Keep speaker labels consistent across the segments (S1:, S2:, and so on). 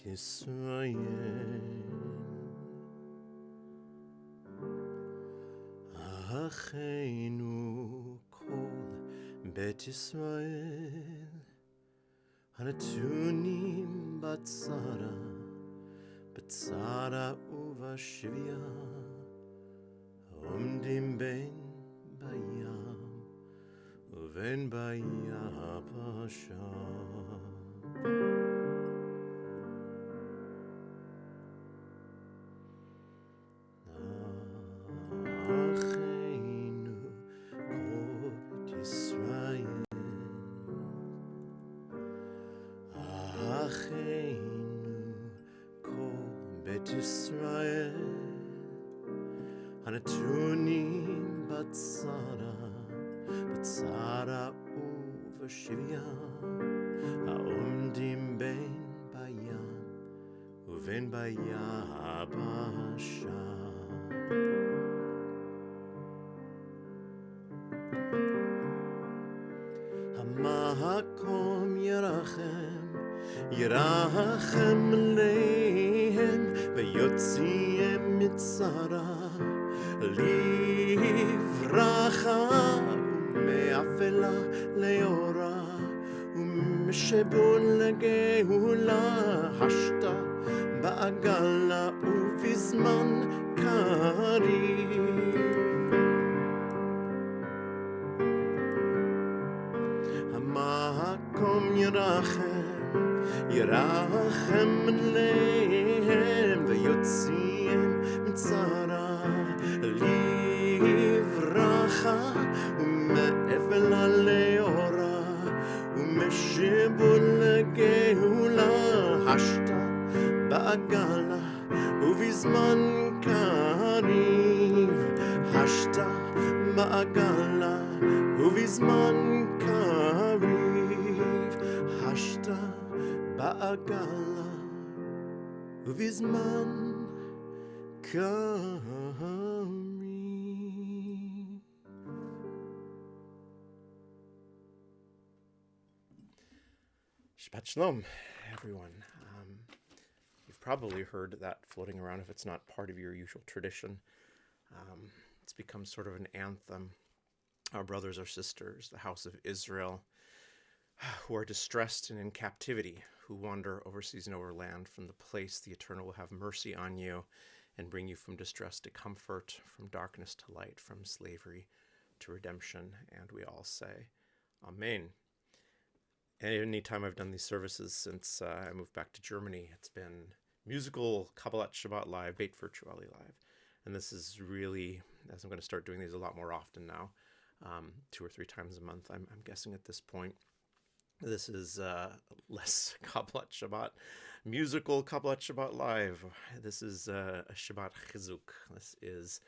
S1: Yisrael Acheinu kol Bet Yisrael Hanatunim Batzara uvashvia Omdim ben bayam Uven bayabasha Acheinu kol Bet Yisrael Acheinu kol Bet Yisrael Hanatunim Batzara uvashvia Haomdim ben bayam Uven bayabasha Hamakom Yerachem lehem Veyotzihem mitzara Livracha Umeafela leora Umeshebun legeula Hashta ba'agala uvizman kariv Hamakom Yerachem lehem Veyotzihem mitzara Livracha Ume'efela leora Umeshebun legeula Hashta ba'agala uvizman kariv Hashta ba'agala uvizman kariv Hashta ba'agala uvizman kariv. Shabbat Shalom, everyone. You've probably heard that floating around if it's not part of your usual tradition. It's become sort of an anthem. Our brothers, our sisters, the house of Israel, who are distressed and in captivity, who wander overseas and overland from the place the Eternal will have mercy on you and bring you from distress to comfort, from darkness to light, from slavery to redemption. And we all say, Amen. Any time I've done these services since I moved back to Germany, it's been musical Kabbalat Shabbat live, Beit Virtuali live. And this is really, as I'm going to start doing these a lot more often now, 2 or 3 times a month, I'm guessing at this point. This is less Kabbalat Shabbat, musical Kabbalat Shabbat live. This is a Shabbat Chizuk. This is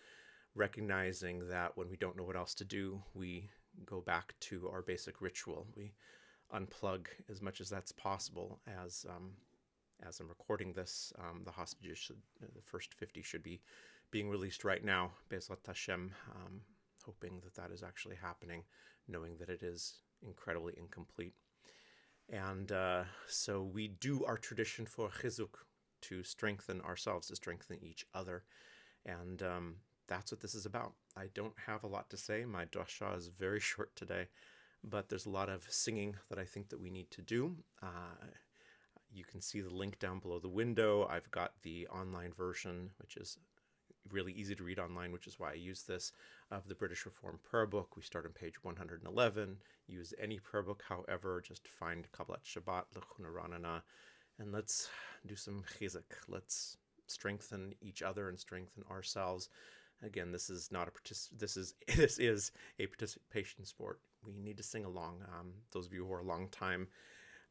S1: recognizing that when we don't know what else to do, we go back to our basic ritual. We unplug as much as that's possible. As I'm recording this, the hostages the first 50 should be being released right now, Bezrat Hashem, hoping that is actually happening, knowing that it is incredibly incomplete. And so we do our tradition for Chizuk, to strengthen ourselves, to strengthen each other. And that's what this is about. I don't have a lot to say. My drasha is very short today, but there's a lot of singing that I think that we need to do. You can see the link down below the window. I've got the online version, which is really easy to read online, which is why I use this, of the British Reformed Prayer Book. We start on page 111. Use any prayer book, however, just find Kabbalat Shabbat, Lechuna Ranana, and let's do some chizuk. Let's strengthen each other and strengthen ourselves. Again, this is not this is a participation sport. We need to sing along. Those of you who are long-time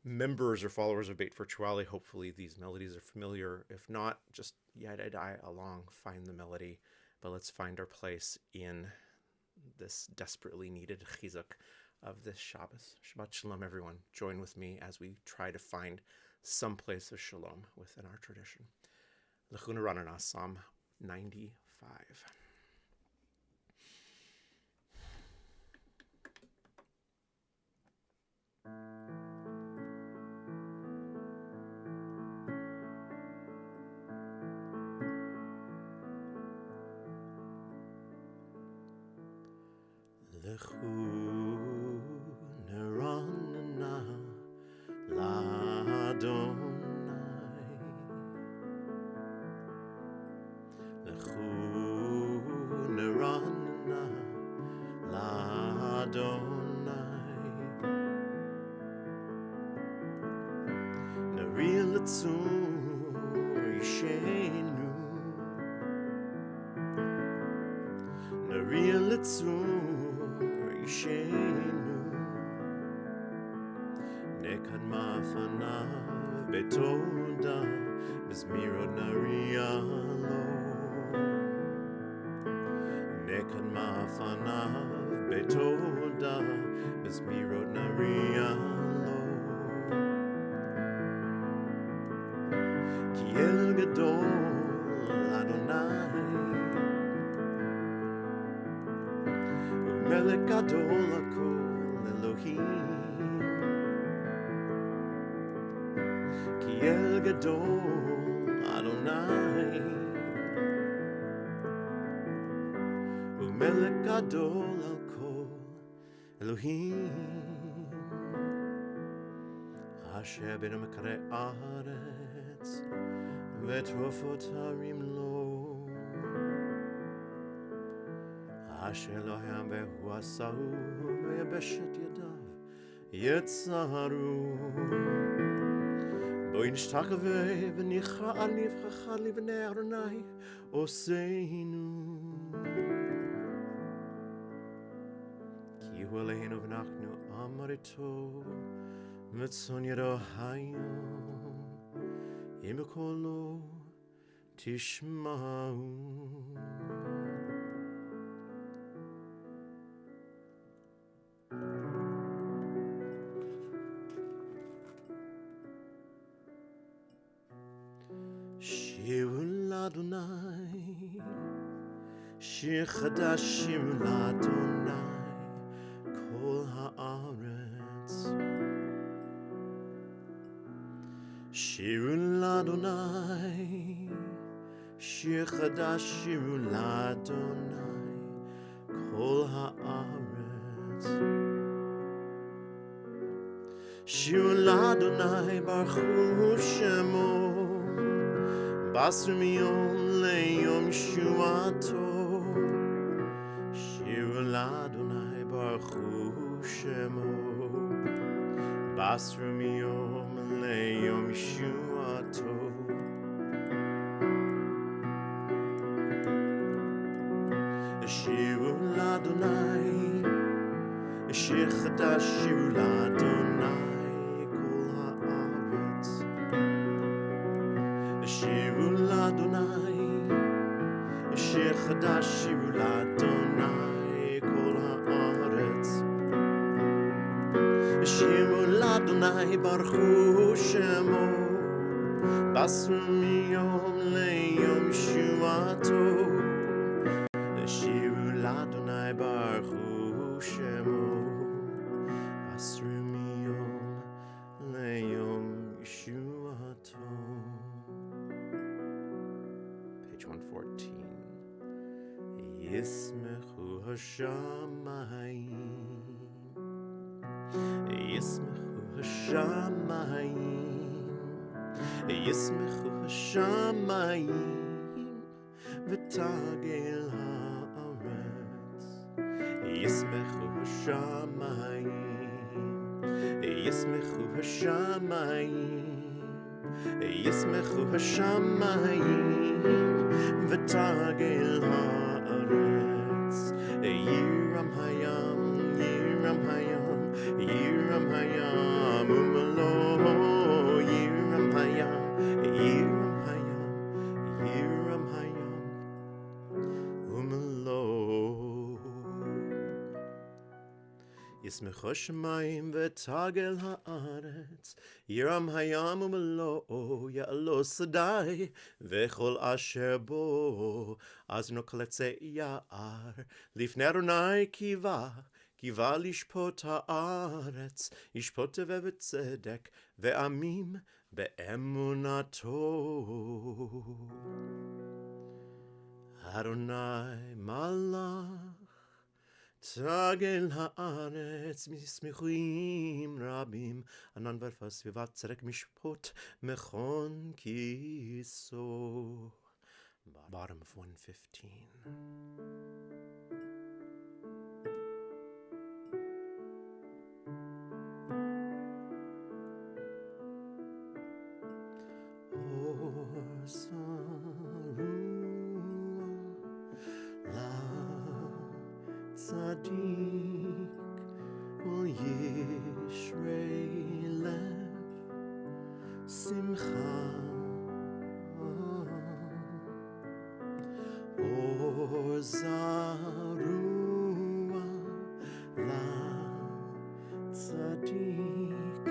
S1: members or followers of Beit Virtuali, hopefully these melodies are familiar. If not, just yadai along, find the melody. But let's find our place in this desperately needed chizuk of this Shabbos. Shabbat Shalom, everyone. Join with me as we try to find some place of shalom within our tradition. Lechuna Ranana, Psalm 95. Lechu neranana l'Adonai. Lechu neranana l'Adonai. Nariel letzur yishenu. Nariel letzur yishenu. Nekad mafanav betoda mizmirot narialo. Nekad mafanav betoda mizmirot narialo. Ki el gadol Adonai umelech gadol hakol Elohim. Ki el gadol Adonai umelech gadol hakol Elohim. Asher ben mekare aretz ve'trofot harim lo. Asher lo hayam ve'hu asahu ve'yabeshet yadav yetzaru. Bo nishtachave v'nichra aniv chachad livnei Adonai oseinu. Ki hu Eloheinu v'nachnu amarito v'tzon yado hayom im kolo tishma'u. Shiru l'Adonai, shir chadash shiru l'Adonai, kol haaretz. Shiru l'Adonai, shir chadash shiru l'Adonai, kol haaretz. Shiru l'Adonai baruch shemo. Basru miyom leyom shuato. Shiru l'Adonai baruch shemo. Basru miyom leyom shuato. Shiru l'Adonai, shir chadash shiru l'Adonai kol haaretz. Shiru l'Adonai, shir chadash shiru l'Adonai kol haaretz. Shiru l'Adonai baruch shemo. Basru miyom leyom shuato. Shiru l'Adonai baruch shemo. Basru miyom leyom shuato. Page 114. Yismechu hashamayim. Yismechu hashamayim. Yismechu hashamayim. V'tagel haaretz. Yismechu hashamayim. Yismechu hashamayim. Yismechu hashamayim. V'tagel haaretz. Yiram hayam, yiram hayam, yiram hayam, umalo. Yiram hayam, yiram hayam, yiram hayam, umalo. Yismechu hashamayim v'tagel haaretz. Yiram hayam umalo. Ya'alo sadai v'chol asher bo. Azno koletze ya'ar. Lifnei Adonai kiva. Kiva lishpot haaretz. Yishpot ve'betzedek ve'amim be'emunato. Adonai malach תגל הארץ משמחים רבים, ענן וערפה סביבה צדק משפוט מכון כיסו. Bottom of 115. Tzaddik ul yishrei lev simcha or zarua la tzaddik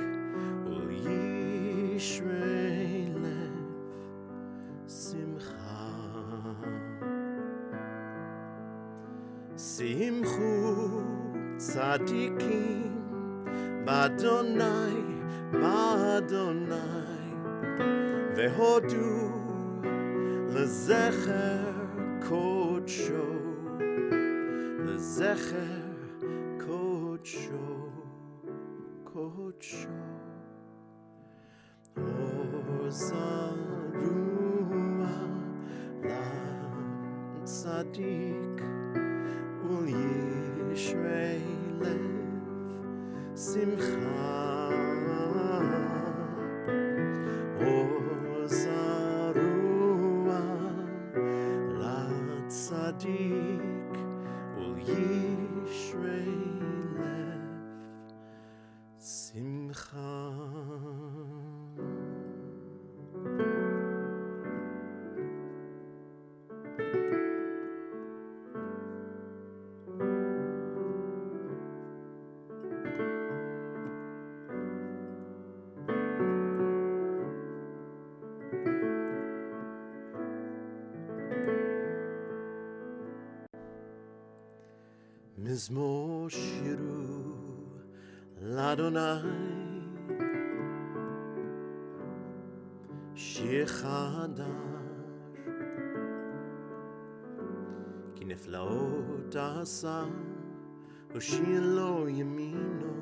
S1: ul yishrei lev simcha simchu tzaddikim b'Adonai b'Adonai vehodu lezecher kodsho lezecher kodsho kodsho ozarua la tzaddik ul yishrei lev simcha ozarua la tzaddik ul yishrei lev simcha. Mizmor shiru l'Adonai shir chadash ki neflaot asa ushir lo yamino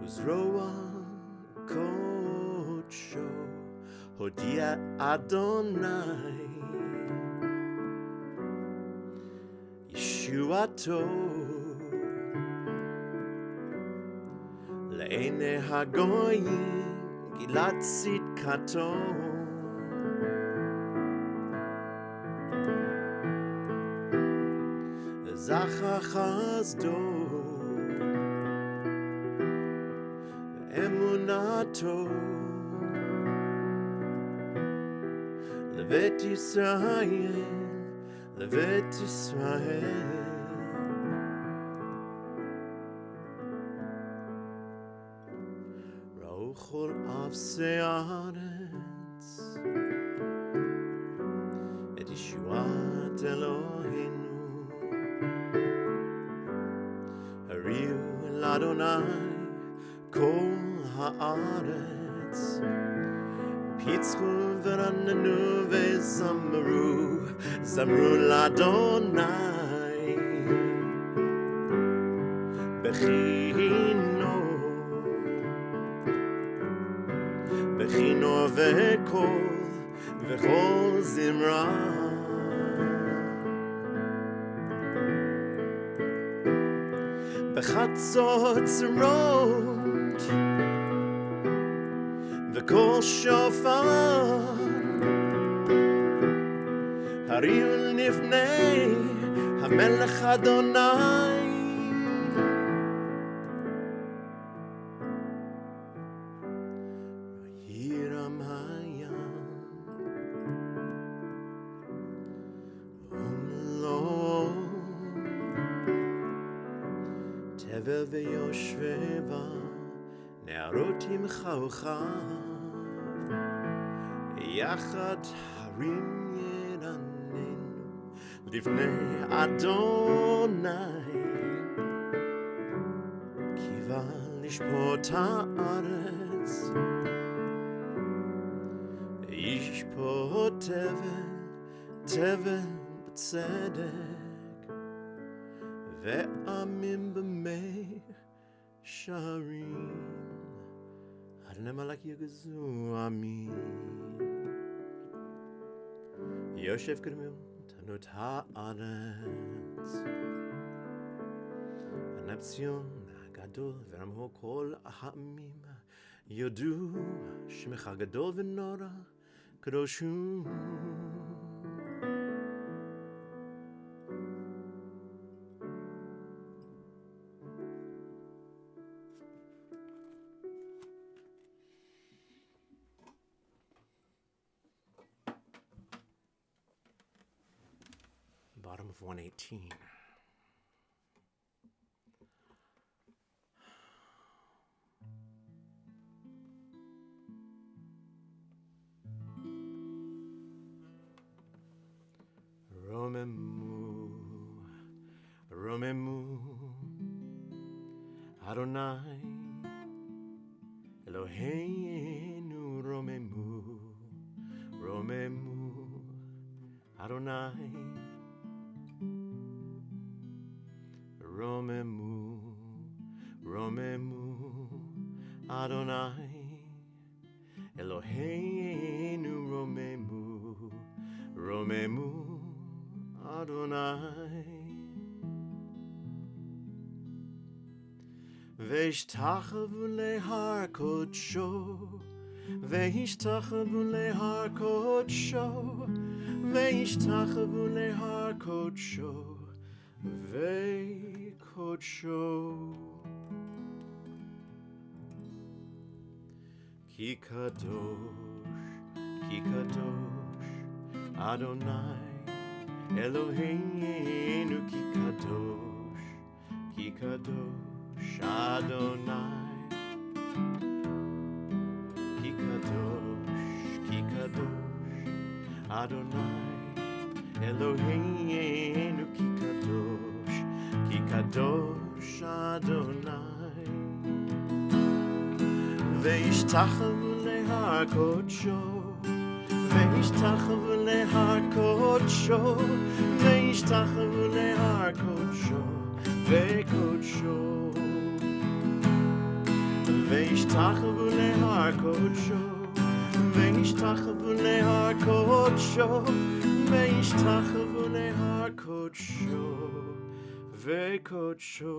S1: uzroa kodsho hodia Adonai Yeshuato le'enei hagoyim gilat tzidkato zachar chasdo le'emunato levet Yisrael levet Yisrael rochol afsei haaretz et Yeshuat Eloheinu hariu l'Adonai kol haaretz pitzchu v'ranenu v'zamru zamru l'Adonai bechino bechino v'kol zimra bechatzot zerot v'kol shofar hariu l'nifnei hamelech Adonai Hiram hayam umlo tevel v'yoshveva ne'arot imchaucha yachad harim yeranenu livnei Adonai kiva lishpot haaretz yishpot tevel b'tzedek ועמים במי שערים, אדוני מלך יגזו עמים. יושב קדמות הארץ, ענב ציון הגדול ורמו כל העמים, יודו שמך גדול ונורא קדוש הוא. Bottom of 118. Romemu, Adonai, Eloheinu, Romemu, Adonai, Romemu, Adonai, Eloheinu, Romemu, Adonai. Veishtachavu lehar kodsho, Veishtachavu lehar kodsho, Veishtachavu lehar kodsho, Vekodsho. Ki kadosh, Adonai, Eloheinu, ki kadosh, Adonai, ki kadosh, Adonai, Eloheinu, ki kadosh, Adonai. Veishtachavu lehar kodsho, Veishtachavu lehar kodsho, Veishtachavu lehar kodsho, Vekodsho. Veishtachavu lehar kodsho, Veishtachavu lehar kodsho, Veishtachavu lehar kodsho, Vekodsho.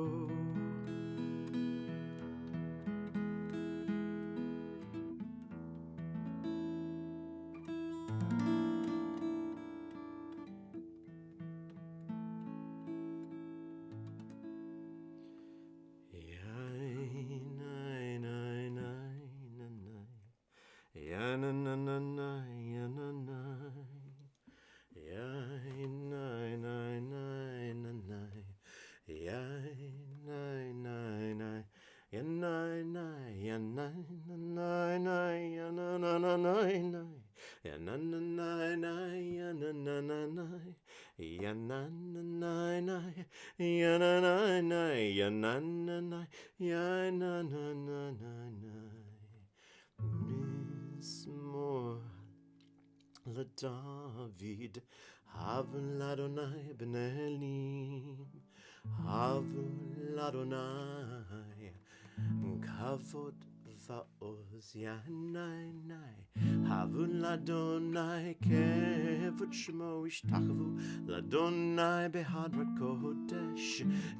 S1: David, Havul Adonai ben Elim, Havul Adonai, Kavod va'oz Yanai, Havul Adonai, Kevod Shemo Ishtachavu, L'Adonai behadrat kodesh,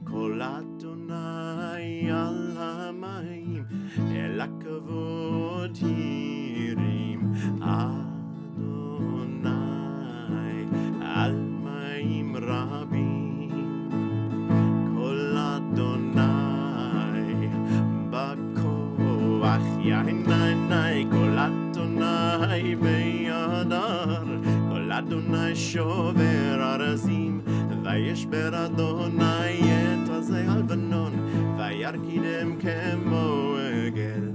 S1: Kol Adonai al hamayim, El hakavod hirim, Al mayim rabim, Kol Adonai bakoach yainai, Kol Adonai beyadar, Kol Adonai shover arazim, Vayeshber Adonai et hazeh halvanon, Vayarkidem kemo egel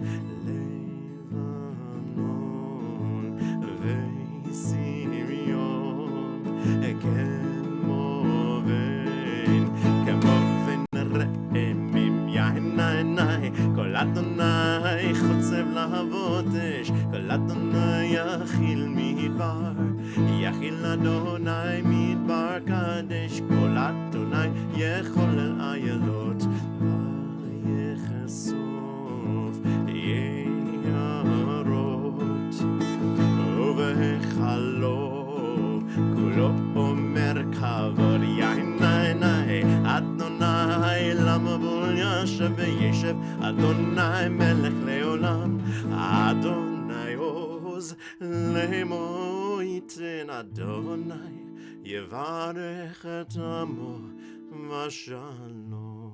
S1: levanon, Veisirion כמובן רעמים יענai, כל אדוני חוצב להבות אש, כל אדוני יחיל מדבר, יחיל אדוני מדבר קדש, כל אדוני יחולל וישב, אדוני מלך לעולם, אדוני עוז לאמור ייתן, אדוני יברך את עמו ושלום.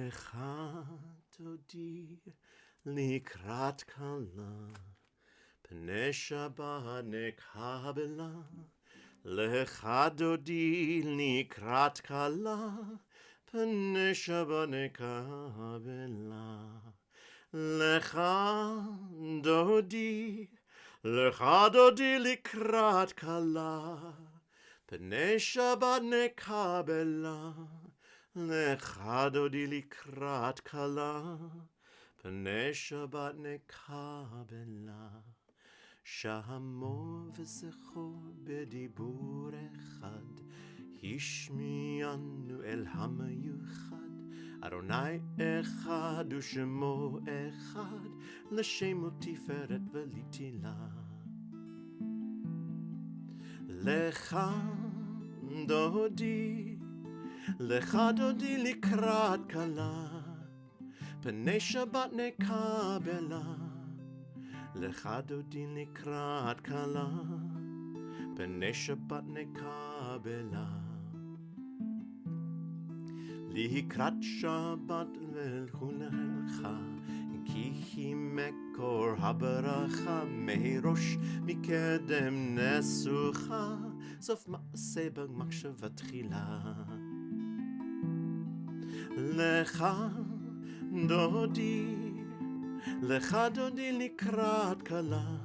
S1: לך תודי לקראת כלה, פני שבת נקבלה. לך דודי לקראת כלה, פני שבת נקבלה. לך דודי לקראת כלה, פני שבת נקבלה. לך דודי לקראת כלה, פני שבת נקבלה. שמעו וזכור בדיבור אחד, השמיענו אל המיוחד. אדוני אחד ושמו אחד, לשמו תפארת ולתהילה. לך דודי לקראת כלה, פני שבת נקבלה. לך דודי לקראת כלה, פני שבת נקבלה. לקראת שבת ולך, כי היא מקור הברכה, מראש מקדם נסוכה, סוף מעשה במחשבה תחילה. לך דודי לקראת כלה,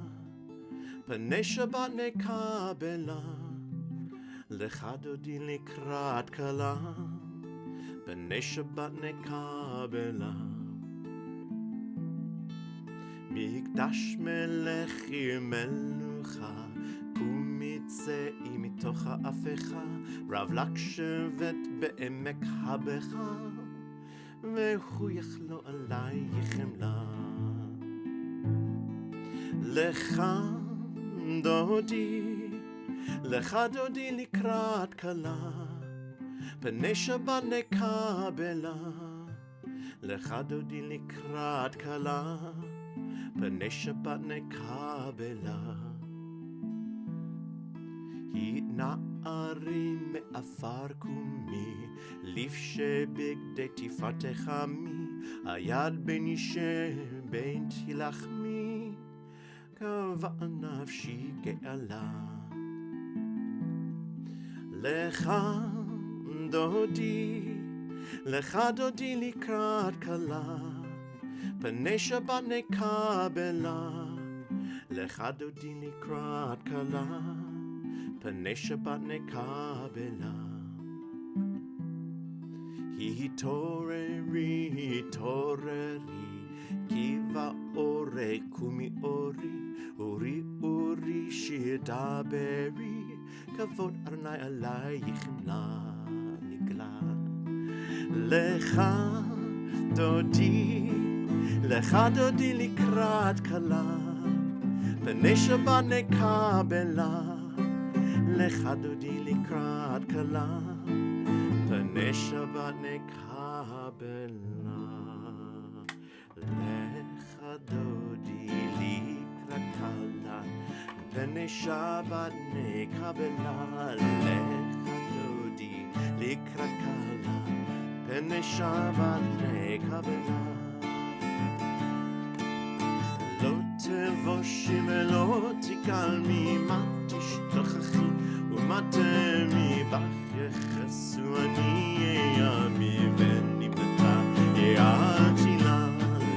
S1: פני שבת נקבלה. לך דודי לקראת כלה, פני שבת נקבלה. מקדש מלך מלוכה, ומצאי מתוך ההפכה, רב לך שבת בעמק הבכה, והוא יכלו עלי חמלה. לך דודי לקראת כלה, פני שבת נקבלה. לך דודי לקראת כלה, פני שבת נקבלה. התנערי מעפר קומי, לבשי בגדי תפארתך עמי, היד בין אישי בין תילחמי, קבע נפשי גאלה. לך דודי לקראת כלה, פני שבת נקבלה. לך דודי לקראת כלה, פני שבת נקבלה. התעוררי, כי באורי קומי אורי שתדברי, כבוד אדוני עלי חמלה נגלה. לך דודי לקראת כלה, פני שבת נקבלה. לך דודי לקראת כלה, פני שבת נקבלה. לך דודי לקראת כלה, פני שבת נקבלה. לך דודי לקראת כלה, פני שבת נקבלה. לא תבושי ולא תקלמי, מה תשתוכחי ומה תמיבך יחסו, אני ימי ונבנתה יעתילה.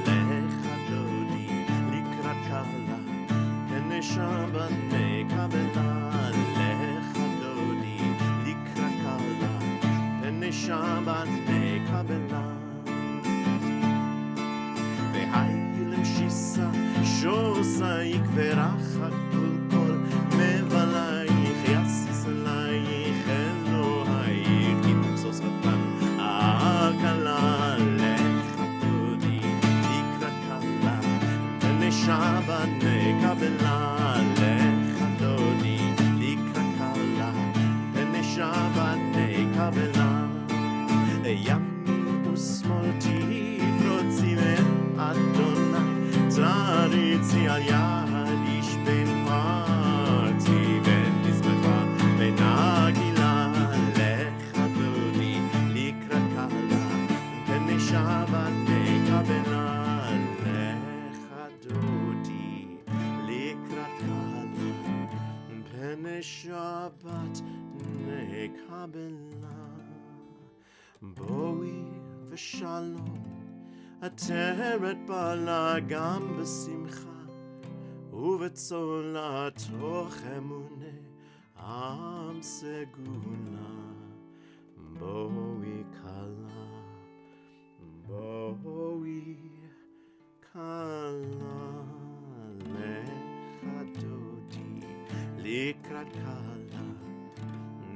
S1: לך דודי לקראת כלה, פני שבת נקבלה. לך דודי לקראת כלה, פני שבת נקבלה. והיו למשיסה שוsa יקברח הכל מבלייך, יסיס עלייך אלוהי, כי תמסוס קטן הכלה. לך דודי Shabbat nekabela lecha dodi likrat kala pene Shabbat nekabela boi v'shalom ateret bala gam b'simcha uvetzona toch emune am segula boi kala lecha dodi likrat kala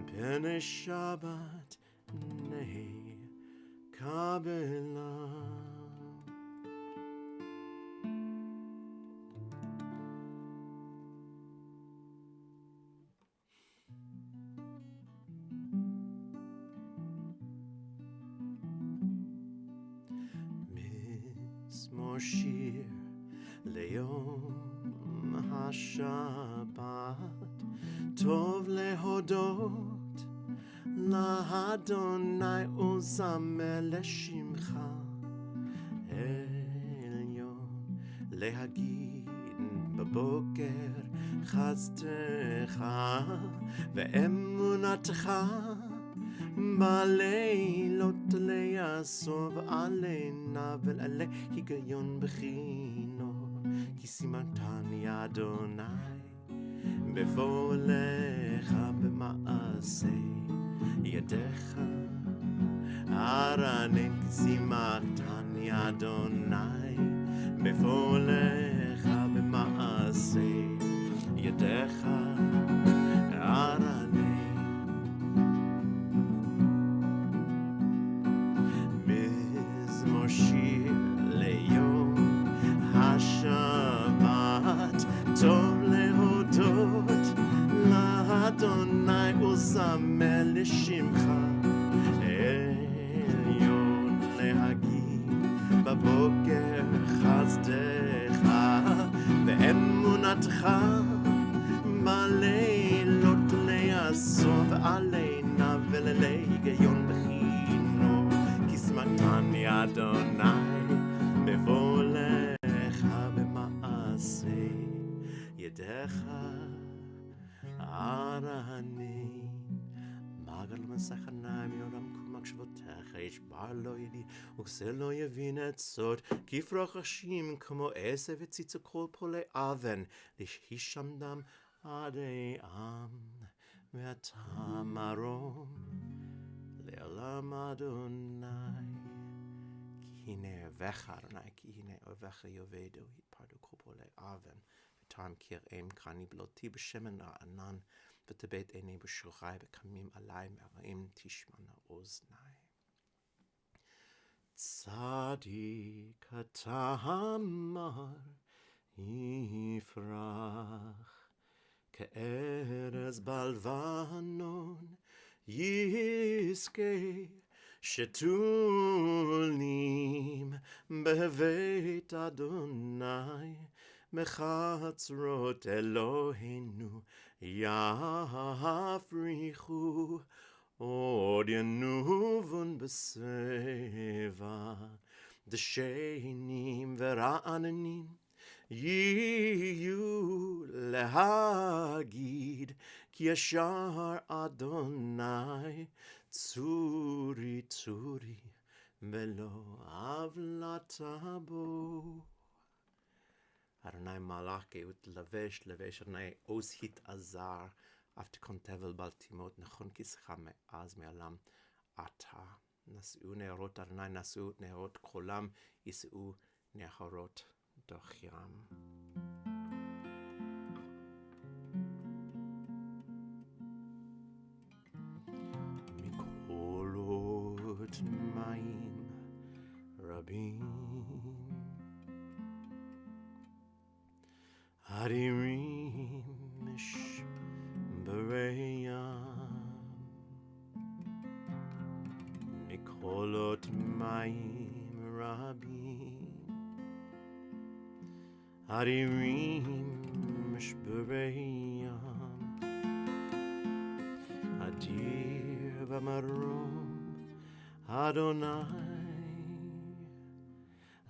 S1: pene Shabbat nekabela. Shir le'yom haShabbat tov lehodot la'Adonai uzamer le'shimcha elyon le'hagid b'boker chaztecha ve'emunatcha בלילות ליאסוב עלינה ולעלה היגיון בחינו כי סימנתני אדוני בבוא לך במעשה ידיך ארנן כי סימנתני אדוני בבוא לך במעשה ידיך ארנן שיר ליום השבת טוב להודות לאדוני וזמר לשמך עליון להגיד בבוקר חסדך ואמונתך בלילות ליאסוף עלינה ולהיגיון בחינו מתני אדוני בבוא לך במעשה ידיך ארני מעגל מסך עיניים יורם כל מחשבותיך ישבר לא ידי וכסה לא יבין את סוד כפרוח ראשים כמו עשב וציצו כל פולי אבן להישם דם עדי עם ואתה מרום לעולם אדוני כי הנה אוהביך אדוני כי הנה אוהביך יאבדו יתפרדו כל פועלי אבן וטעם כרעם קרני בלותי בשמן רענן ותבט עיני בשולחי וקמים עלי מרעים תשמענה אוזני צדיק אתה אמר יפרח כארז בלבנון יזכה שתולים בבית אדוני מחצרות אלוהינו יפריחו עוד ינובון בשיבה דשנים ורעננים יהיו להגיד כי ישר אדוני צורי צורי ולא עוולתה בו. אדוני מלך גאות לבש אדוני עוז התעזר אף תכון תבל בל תימות נכון כיסך מאז מעולם אתה נשאו נהרות אדוני נשאו נהרות כחולם יישאו נהרות דוחיים. מקולות מים רבים אדירים משברי ים מקולות מים רבים אדירים משברי ים אדיר במרום אדוני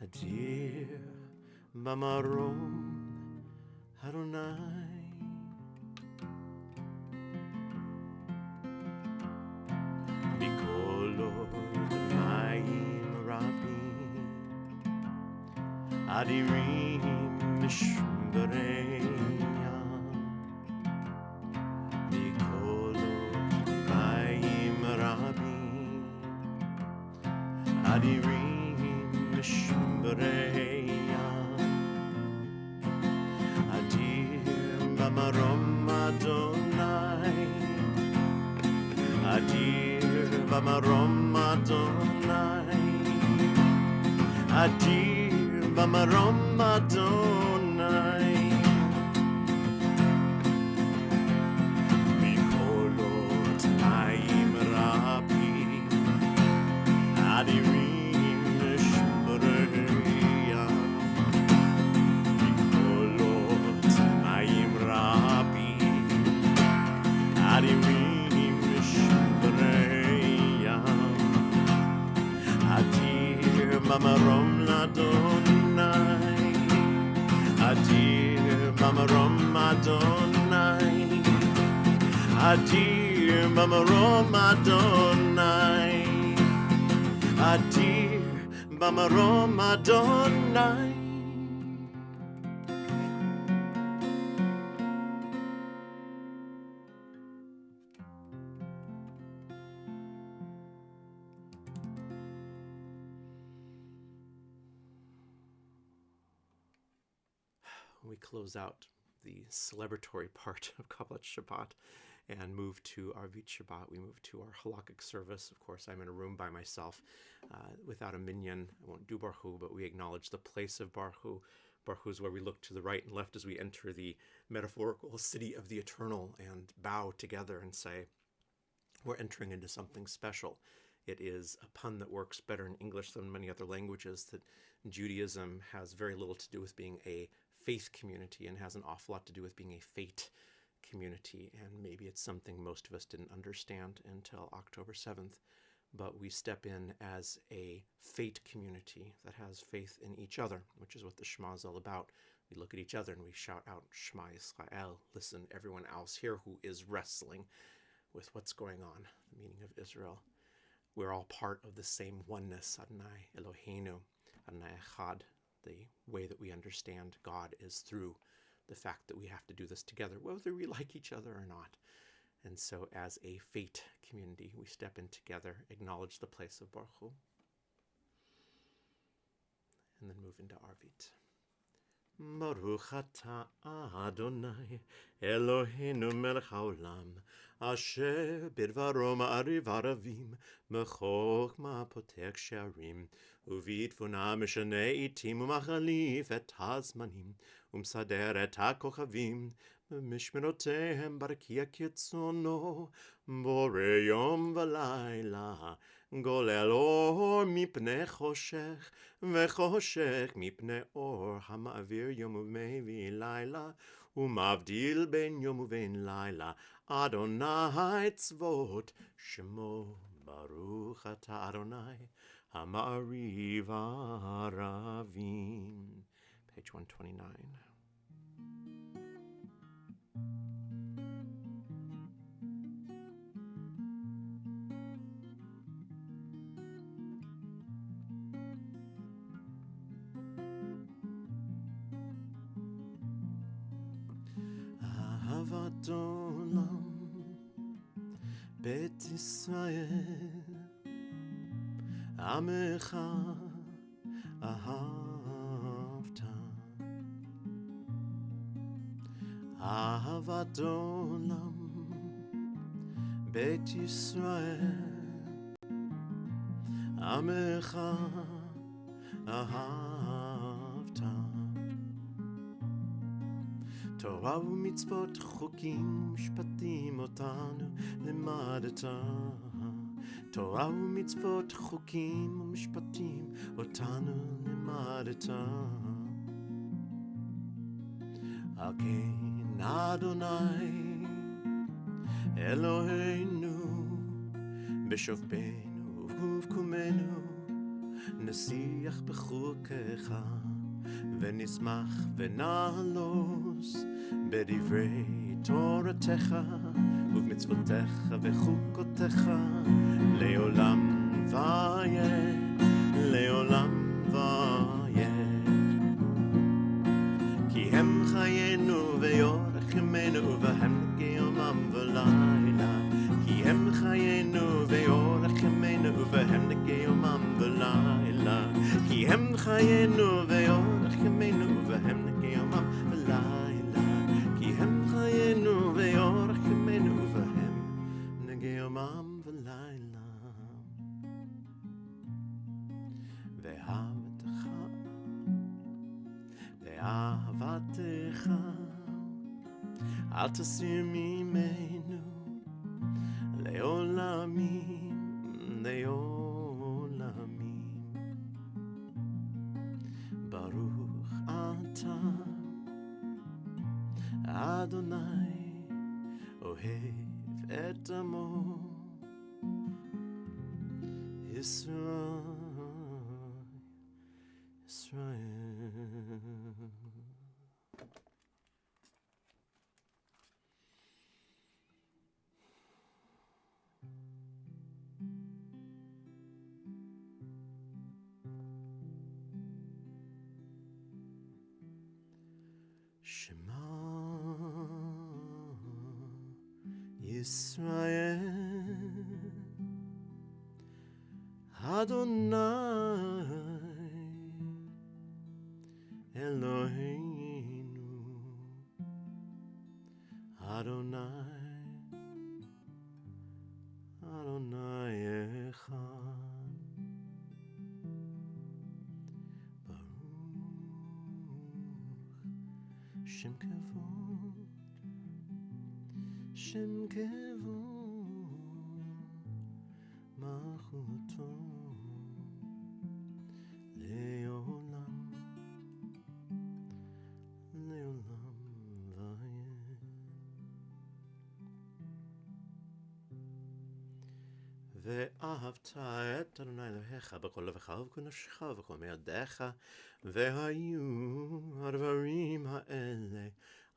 S1: Adir Bamarom Adonai. Bikolot Mayim Rabim Adirim Mishbareyam Bikolot Mayim Rabim Adirim Mishbareyam Adir Bamarom Adonai Adir Bamarom Adonai Adir Bamarom Adonai Bikolot Mayim Rabim Adirim Mishbareyam Bikolot Mayim Rabim Adirim Mishbareyam Adir Bamarom Adonai Adir Bamarom Adonai Adir Bamarom Adonai Adir Bamarom Adonai. We close out the celebratory part of Kabbalat Shabbat and move to our Beit Shabbat. We move to our halakhic service. Of course, I'm in a room by myself without a minyan. I won't do Baruch Hu, but we acknowledge the place of Baruch Hu. Baruch Hu is where we look to the right and left as we enter the metaphorical city of the eternal and bow together and say, we're entering into something special. It is a pun that works better in English than many other languages, that Judaism has very little to do with being a faith community and has an awful lot to do with being a fate community. And maybe it's something most of us didn't understand until October 7th. But we step in as a fate community that has faith in each other, which is what the Shema is all about. We look at each other and we shout out, Shema Yisrael, listen, everyone else here who is wrestling with what's going on, the meaning of Israel. We're all part of the same oneness, Adonai Eloheinu, Adonai Echad. The way that we understand God is through the fact that we have to do this together, whether we like each other or not. And so as a fate community, we step in together, acknowledge the place of Baruch Hu, and then move into Arvit. Baruch atah Adonai Eloheinu melech haolam asher bidvaro ma'ariv aravim mechokma potech sharim ובתבונה משנה עתים ומחליף את הזמנים ומסדר את הכוכבים במשמרותיהם ברקיע כרצונו בורא יום ולילה גולל אור מפני חושך וחושך מפני אור המעביר יום ומביא לילה ומבדיל בין יום ובין לילה אדוני צבאות שמו ברוך אתה אדוני Hamariv Aravim. Page 129. Ahavat Olam Beit Yisrael Amecha ahavta Ahavat Olam Beit Yisrael Amecha ahavta Torah u'mitzvot chokim u'mishpatim otanu limadeta Torah u'mitzvot chokim u'mishpatim otanu limadeta Al ken Adonai Eloheinu b'shofbenu ובקומנו נשיח בחוקיך, ונשמח ונעלוס בדברי תורתך ובמצוותיך וחוקותיך לעולם ועד, לעולם ועד. כי הם חיינו ויורך ימינו והם נגיומם ולילה. כי הם חיינו ויורך ימינו והם נגיומם ולילה. כי הם חיינו ויורך ימינו והם נגיומם ולילה. כי הם חיינו ויורך ימינו והם נגיומם ולילה. ואהבתך ואהבתך אל תסיר ממנו לעולמים, לעולמים. ברוך אתה אדוני אוהב את עמו ישראל, ישראל. Shema Yisrael Adonai Eloheinu Adonai Adonai Echad. Shem kavod, Shem kavod, malchuto leolam, leolam vayed. ואהבת את אדוני אלוהיך בכל לבך ובכל נפשך ובכל מאודיך, והיו הדברים האלה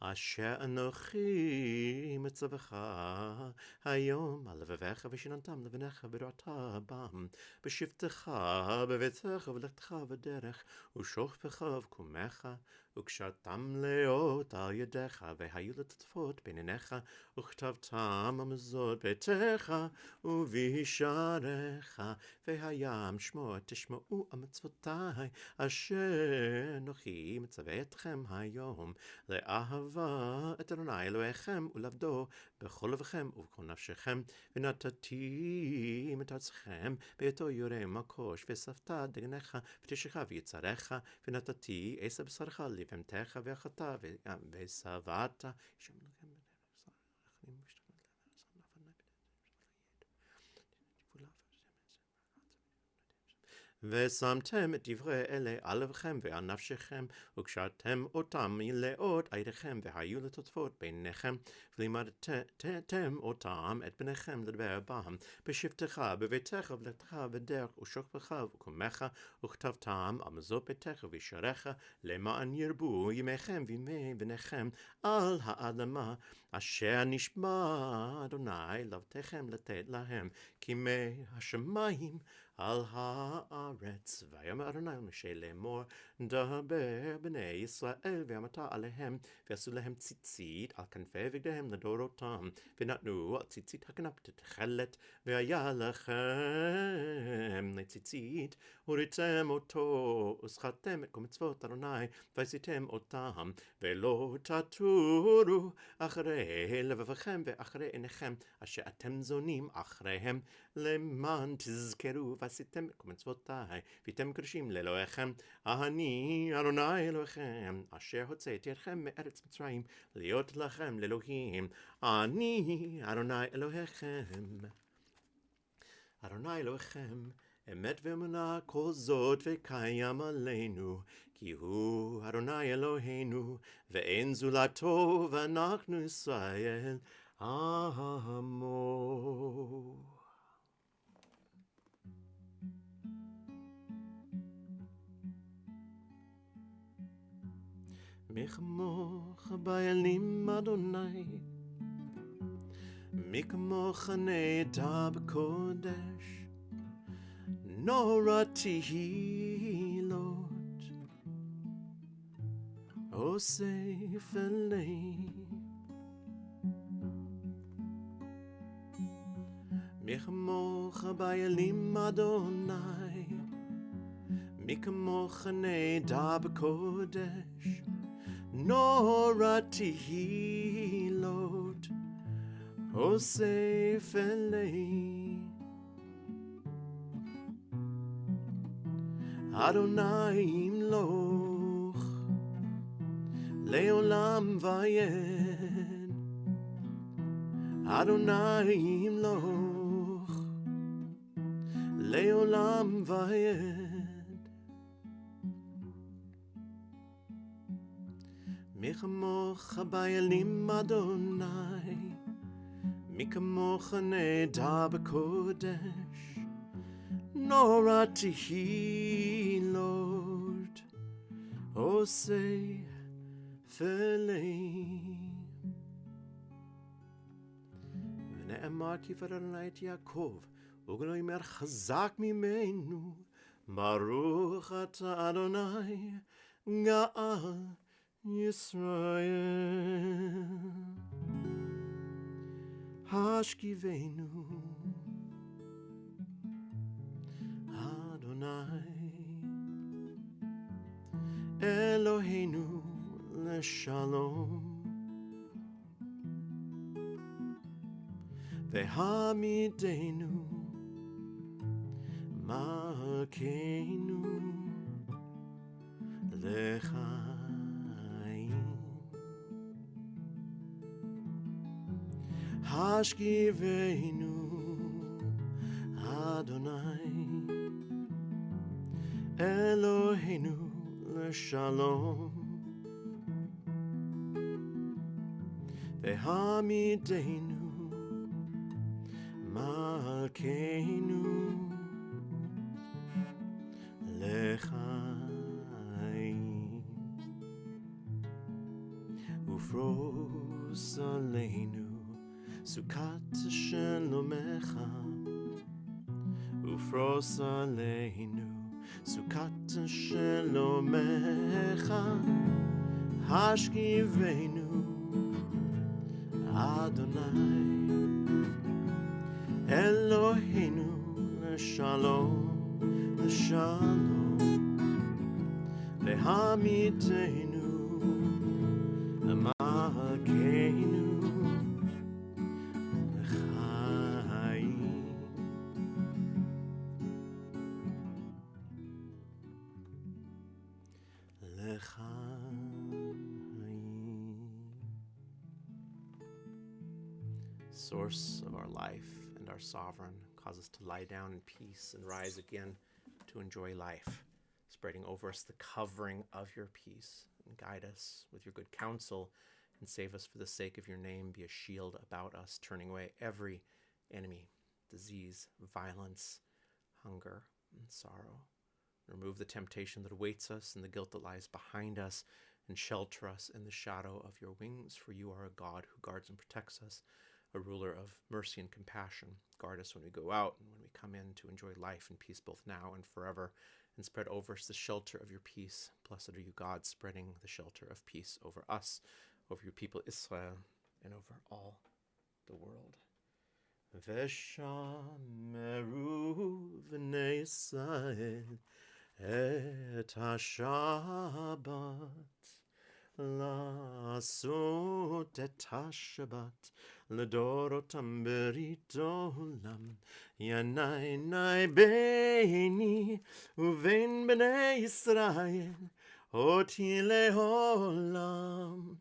S1: אשר אנוכי מצווך היום על לבביך ושיננתם לבניך ורעת בם בשבתך בביתך ובלכתך בדרך ושוכבך ובקומך וקשרתם לאות על ידיך והיו לטפות בין עיניך וכתבתם על מזוזות ביתך ובשעריך והים שמוע תשמעו על מצוותי אשר אנוכי מצווה אתכם היום לאהבה את אדוני אלוהיכם ולעבדו בכל לבכם ובכל נפשכם. ונתתי את ארצכם באותו יורה מקוש וספת דגנך ותשך ויצריך, ונתתי עשב בשרך לבהמתך ואחתה ושבעת ושמתם את דברי אלה על לבכם ועל נפשכם, וקשרתם אותם מלאות עיניכם, והיו לטוטפות ביניכם, ולימדתם אותם את בניכם לדבר בם, בשבתך, בביתך, ובלכתך, בדרך, ושוכבך, וקומך, וכתבתם על מזוזות ביתך ובשעריך, למען ירבו ימיכם וימי בניכם על האדמה, אשר נשבע אדוני לאבותיכם לתת להם, כימי השמיים על הארץ. ויאמר אדוני אל משה לאמור, דבר בני ישראל ואמרת עליהם, ועשו להם ציצית על כנפי בגדיהם לדורותם, ונתנו על ציצית הכנף תכלת, והיה לכם לציצית, וריתם אותו, ושכרתם את כל מצוות אדוני, ועשיתם אותם, ולא תטורו אחרי לבבכם ואחרי עיניכם, אשר אתם זונים אחריהם, למען תזכרו ועשיתם את כל מצוותי, והייתם קדושים לאלוהיכם. אני אדוני אלוהיכם, אשר הוצאתי אתכם מארץ מצרים, להיות לכם לאלוהים. אני אדוני אלוהיכם. אדוני אלוהיכם, אמת ואמונה כל זאת וקיים עלינו, כי הוא אדוני אלוהינו, ואין זולתו, ואנחנו ישראל עמו. מי כמוך באלים אדוני, מי כמוך נדע בקודש, נורא תהילות אוסף אלי. מי כמוך באלים אדוני, מי כמוך נדע בקודש, נורא תהילות אוסף אלי. אדוני ימלוך לעולם ועד, אדוני ימלוך לעולם ועד. מי כמוך באלים אדוני, מי כמוך נדע בקודש, נורא תהילות אוסף אלי. ונאמר כי יפאר אדוני את יעקב, וגלו יאמר חזק ממנו, ברוך אתה אדוני גאל ישראל. השכיבנו אדוני אלוהינו לשלום, והעמידנו מלכנו לחיים. השכיבנו אדוני אלוהינו לשלום, והעמידנו מלכנו לחיים. ופרוס עלינו סוכת שלומך, ופרוס עלינו סוכת שלומך. השכיבנו אדוני אלוהינו לשלום, לשלום, והעמידנו מלכנו לחיים. Source of our life and our sovereign, cause us to lie down in peace and rise again to enjoy life, spreading over us the covering of your peace, and guide us with your good counsel, and save us for the sake of your name. Be a shield about us, turning away every enemy, disease, violence, hunger, and sorrow. Remove the temptation that awaits us and the guilt that lies behind us, and shelter us in the shadow of your wings, for you are a God who guards and protects us, a ruler of mercy and compassion. Guard us when we go out and when we come in, to enjoy life and peace both now and forever, and spread over us the shelter of your peace. Blessed are you, God, spreading the shelter of peace over us, over your people Israel, and over all the world. Veshameru v'nei Yisrael et ha-Shabbat, לעשות את השבת לדורותם ברית עולם. ינאי ביני ובין בני ישראל אותי לעולם.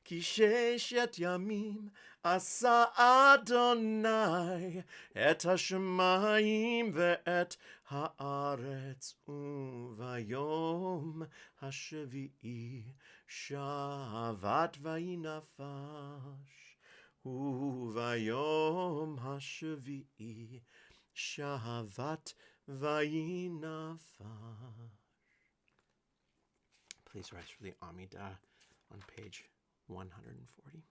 S1: כי ששת ימים עשה אדוני את השמיים ואת הארץ, וביום השביעי שבת ויהי נפש, וביום השביעי שבת ויהי נפש. Please rise for the Amidah. on page 140.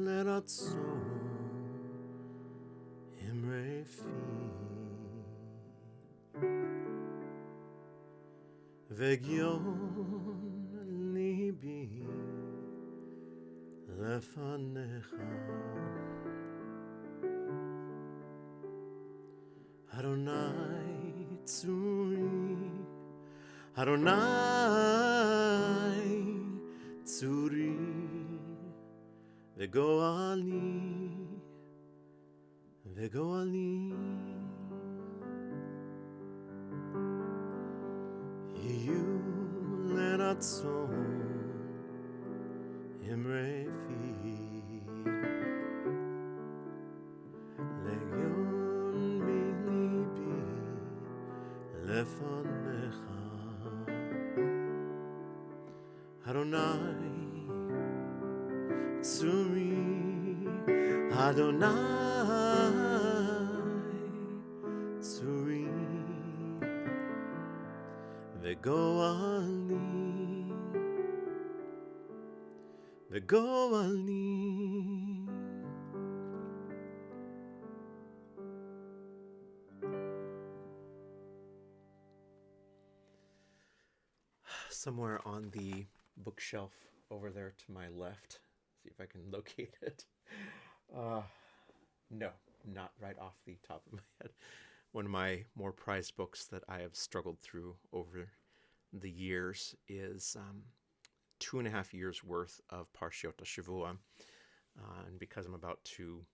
S1: Leratzo Imre Fi Vegion Libi Lefanecha Adonai Tzuri Adonai Tzuri Vegoali Yiyu Lenatzon Imre Fi Legion Milibi Lefanecha Adonai Tzuri Adonai Tzuri Vegoali Somewhere on the bookshelf over there to my left. See if I can locate it. No, not right off the top of my head. One of my more prized books that I have struggled through over the years is 2.5 years worth of Parshiot Shavua. And because I'm about to,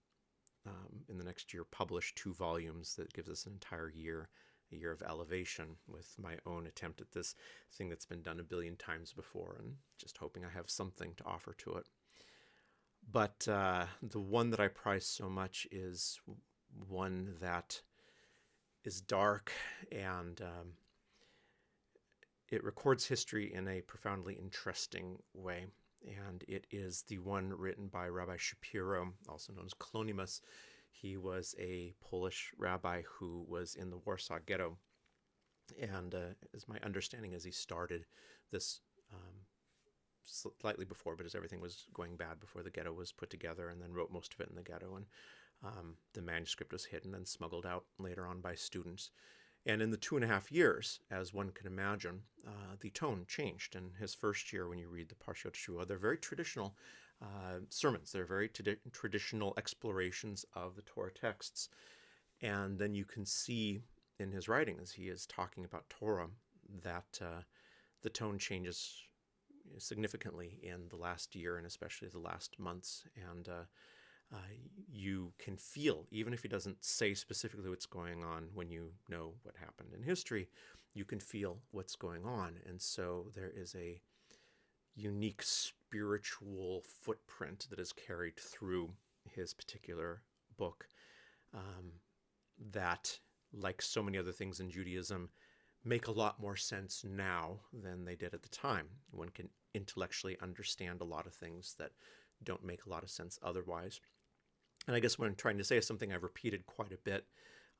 S1: in the next year, publish 2 volumes, that gives us an entire year, a year of elevation with my own attempt at this thing that's been done a billion times before, and just hoping I have something to offer to it. But the one that I prize so much is one that is dark, and it records history in a profoundly interesting way. And it is the one written by Rabbi Shapiro, also known as Klonimus. He was a Polish rabbi who was in the Warsaw Ghetto. And as my understanding is, he started this slightly before, but as everything was going bad before the ghetto was put together, and then wrote most of it in the ghetto. And the manuscript was hidden and smuggled out later on by students. And in the 2.5 years, as one can imagine, the tone changed. In his first year, when you read the Parshiot Shua, they're very traditional sermons. They're very traditional explorations of the Torah texts. And then you can see in his writing, as he is talking about Torah, that the tone changes significantly in the last year, and especially the last months. And you can feel, even if he doesn't say specifically what's going on when you know what happened in history, you can feel what's going on. And so there is a unique spiritual footprint that is carried through his particular book that, like so many other things in Judaism, make a lot more sense now than they did at the time. One can intellectually understand a lot of things that don't make a lot of sense otherwise. And I guess what I'm trying to say is something I've repeated quite a bit,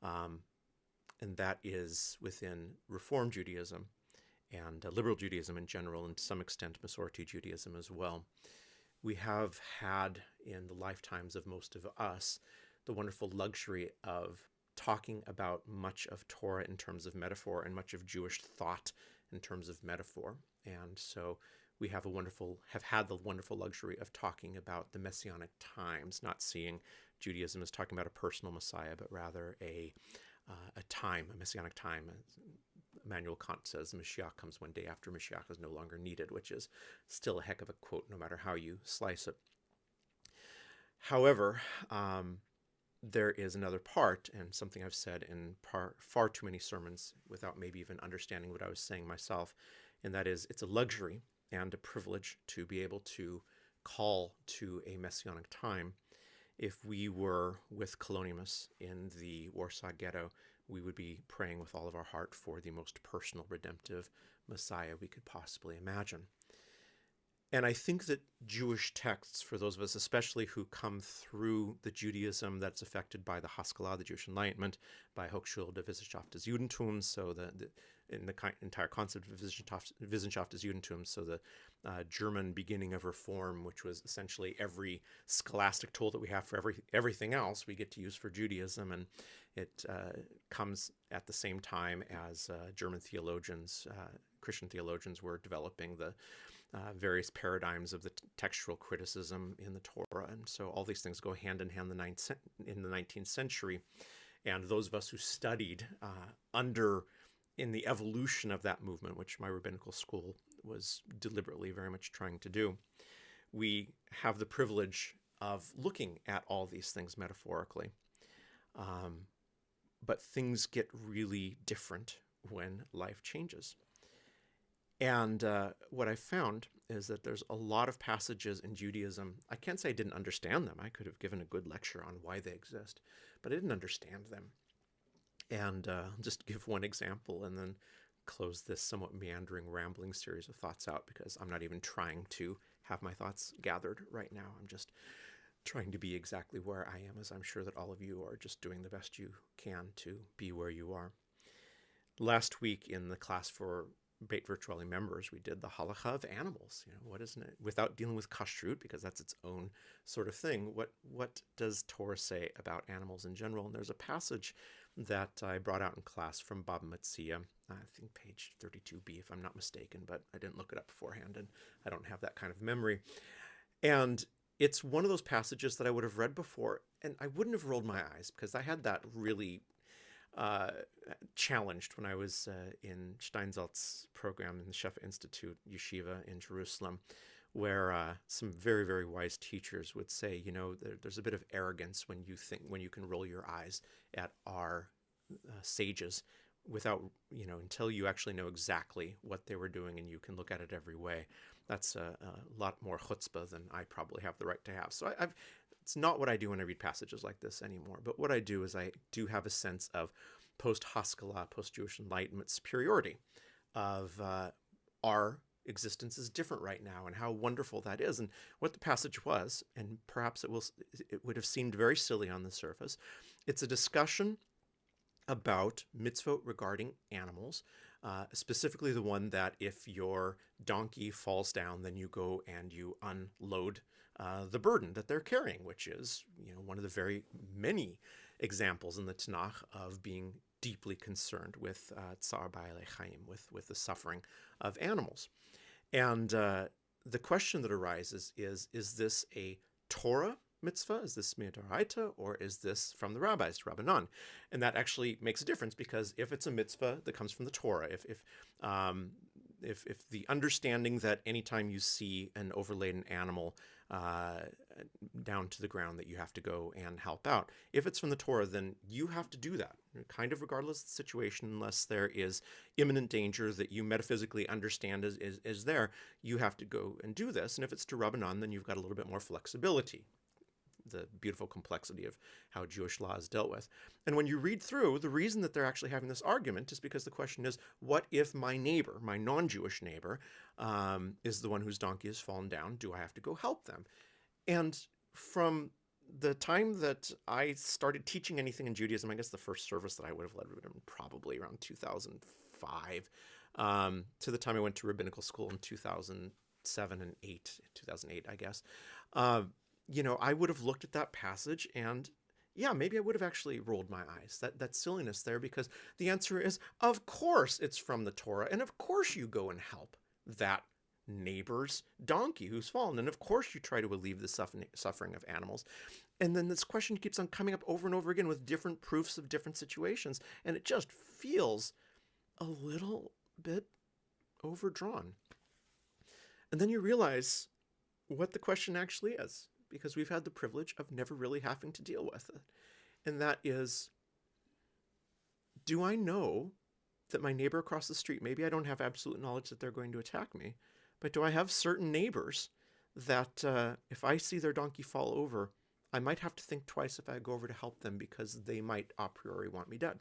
S1: and that is within Reform Judaism and liberal Judaism in general, and to some extent Masorti Judaism as well. We have had, in the lifetimes of most of us, the wonderful luxury of talking about much of Torah in terms of metaphor and much of Jewish thought in terms of metaphor. And so we have had the wonderful luxury of talking about the Messianic times, not seeing Judaism as talking about a personal Messiah, but rather a Messianic time. Immanuel Kant says Mashiach comes one day after Mashiach is no longer needed, which is still a heck of a quote, no matter how you slice it. However, there is another part, and something I've said in far too many sermons without maybe even understanding what I was saying myself, and that is, it's a luxury and a privilege to be able to call to a messianic time. If we were with Colonimus in the Warsaw Ghetto, we would be praying with all of our heart for the most personal, redemptive Messiah we could possibly imagine. And I think that Jewish texts, for those of us especially who come through the Judaism that's affected by the Haskalah, the Jewish Enlightenment, by Hochschule der Wissenschaft des Judentums, so the entire concept of Wissenschaft des Judentums, so the German beginning of reform, which was essentially every scholastic tool that we have for everything else we get to use for Judaism, and it comes at the same time as German theologians, Christian theologians, were developing the various paradigms of the textual criticism in the Torah. And so all these things go hand in hand in the 19th century. And those of us who studied in the evolution of that movement, which my rabbinical school was deliberately very much trying to do, we have the privilege of looking at all these things metaphorically. But things get really different when life changes. And what I found is that there's a lot of passages in Judaism. I can't say I didn't understand them. I could have given a good lecture on why they exist, but I didn't understand them. And I'll just give one example and then close this somewhat meandering, rambling series of thoughts out, because I'm not even trying to have my thoughts gathered right now. I'm just trying to be exactly where I am, as I'm sure that all of you are just doing the best you can to be where you are. Last week in the class for Beit Virtuali members, we did the halacha of animals. What isn't it? Without dealing with kashrut, because that's its own sort of thing. What does Torah say about animals in general? And there's a passage that I brought out in class from Baba Metzia, I think page 32b, if I'm not mistaken, but I didn't look it up beforehand, and I don't have that kind of memory. And it's one of those passages that I would have read before, and I wouldn't have rolled my eyes, because I had that really challenged when I was in Steinsaltz's program in the Shefa Institute Yeshiva in Jerusalem, where some very, very wise teachers would say, there's a bit of arrogance when you can roll your eyes at our sages without, until you actually know exactly what they were doing and you can look at it every way. That's a lot more chutzpah than I probably have the right to have. So it's not what I do when I read passages like this anymore. But what I do is I do have a sense of post-Haskalah, post-Jewish Enlightenment superiority of our existence is different right now and how wonderful that is. And what the passage was, and perhaps it would have seemed very silly on the surface, it's a discussion about mitzvot regarding animals, specifically the one that if your donkey falls down, then you go and you unload the burden that they're carrying, which is one of the very many examples in the Tanakh of being deeply concerned with tsar ba'alei chaim, with the suffering of animals. And the question that arises is this a Torah mitzvah? Is this midoraita, or is this from the rabbis, Rabbanan? And that actually makes a difference, because if it's a mitzvah that comes from the Torah, if if the understanding that anytime you see an overladen animal down to the ground that you have to go and help out, if it's from the Torah, then you have to do that, kind of regardless of the situation, unless there is imminent danger that you metaphysically understand is there, you have to go and do this. And if it's to Rabbanan, then you've got a little bit more flexibility, the beautiful complexity of how Jewish law is dealt with. And when you read through, the reason that they're actually having this argument is because the question is, what if my neighbor, my non-Jewish neighbor, is the one whose donkey has fallen down? Do I have to go help them? And from the time that I started teaching anything in Judaism, I guess the first service that I would have led would have been probably around 2005, to the time I went to rabbinical school in 2007 and 2008, I guess. I would have looked at that passage and, yeah, maybe I would have actually rolled my eyes. That silliness there, because the answer is, of course it's from the Torah, and of course you go and help that neighbor's donkey who's fallen, and of course you try to alleviate the suffering of animals. And then this question keeps on coming up over and over again with different proofs of different situations, and it just feels a little bit overdrawn. And then you realize what the question actually is, because we've had the privilege of never really having to deal with it. And that is, do I know that my neighbor across the street, maybe I don't have absolute knowledge that they're going to attack me, but do I have certain neighbors that if I see their donkey fall over, I might have to think twice if I go over to help them, because they might a priori want me dead?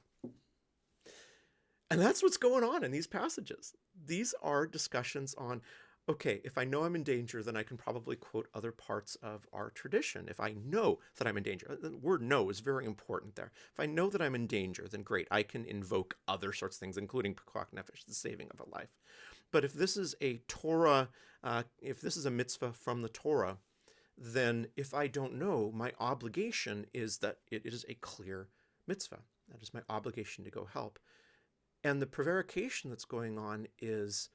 S1: And that's what's going on in these passages. These are discussions on, okay, if I know I'm in danger, then I can probably quote other parts of our tradition. If I know that I'm in danger, the word know is very important there. If I know that I'm in danger, then great, I can invoke other sorts of things, including pekuach nefesh, the saving of a life. But if this is a Torah, if this is a mitzvah from the Torah, then if I don't know, my obligation is that it is a clear mitzvah. That is my obligation to go help. And the prevarication that's going on is,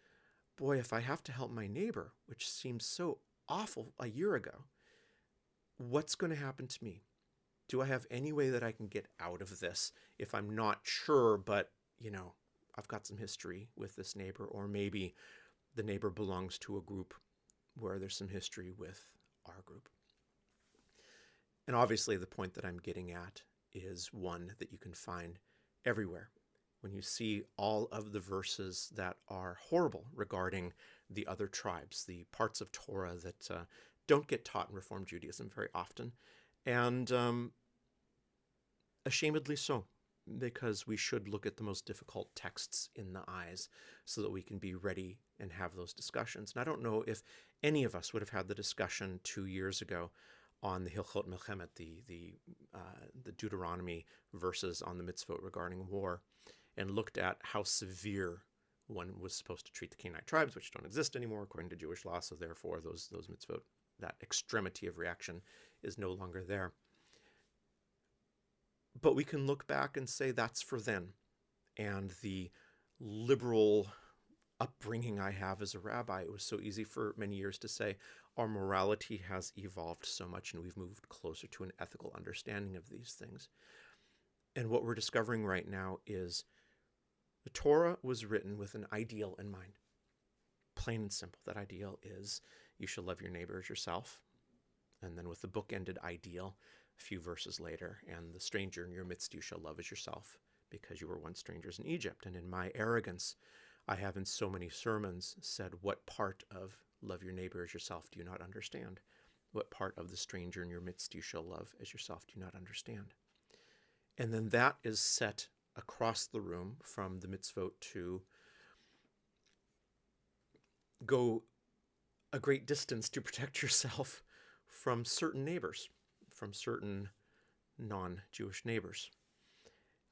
S1: boy, if I have to help my neighbor, which seems so awful a year ago, what's going to happen to me? Do I have any way that I can get out of this if I'm not sure, but, I've got some history with this neighbor, or maybe the neighbor belongs to a group where there's some history with our group. And obviously the point that I'm getting at is one that you can find everywhere. When you see all of the verses that are horrible regarding the other tribes, the parts of Torah that don't get taught in Reform Judaism very often, and ashamedly so, because we should look at the most difficult texts in the eyes so that we can be ready and have those discussions. And I don't know if any of us would have had the discussion 2 years ago on the Hilchot Milchemet, the Deuteronomy verses on the mitzvot regarding war, and looked at how severe one was supposed to treat the Canaanite tribes, which don't exist anymore according to Jewish law, so therefore those mitzvot, that extremity of reaction is no longer there. But we can look back and say that's for then. And the liberal upbringing I have as a rabbi, it was so easy for many years to say, our morality has evolved so much and we've moved closer to an ethical understanding of these things. And what we're discovering right now is the Torah was written with an ideal in mind. Plain and simple. That ideal is you shall love your neighbor as yourself. And then with the bookended ideal, a few verses later, and the stranger in your midst you shall love as yourself, because you were once strangers in Egypt. And in my arrogance, I have in so many sermons said, what part of love your neighbor as yourself do you not understand? What part of the stranger in your midst you shall love as yourself do you not understand? And then that is set across the room from the mitzvot to go a great distance to protect yourself from certain neighbors, from certain non-Jewish neighbors.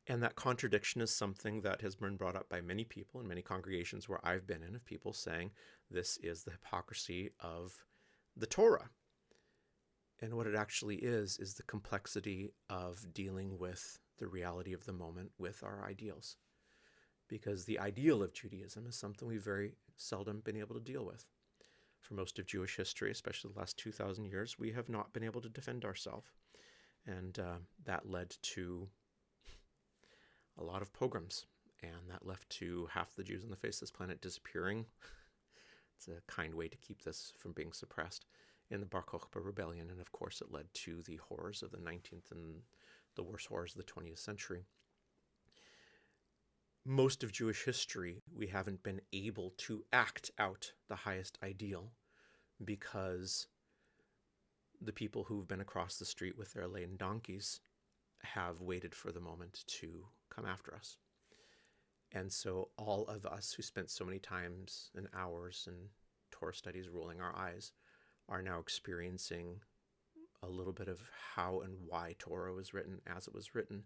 S1: And that contradiction is something that has been brought up by many people in many congregations where I've been in, of people saying this is the hypocrisy of the Torah. And what it actually is the complexity of dealing with the reality of the moment with our ideals. Because the ideal of Judaism is something we've very seldom been able to deal with. For most of Jewish history, especially the last 2,000 years, we have not been able to defend ourselves. And that led to a lot of pogroms and that left to half the Jews on the face of this planet disappearing. It's a kind way to keep this from being suppressed in the Bar Kokhba rebellion, and of course it led to the horrors of the 19th and the worst horrors of the 20th century. Most of Jewish history, we haven't been able to act out the highest ideal because the people who've been across the street with their laden donkeys have waited for the moment to come after us. And so all of us who spent so many times and hours in Torah studies rolling our eyes are now experiencing a little bit of how and why Torah was written as it was written,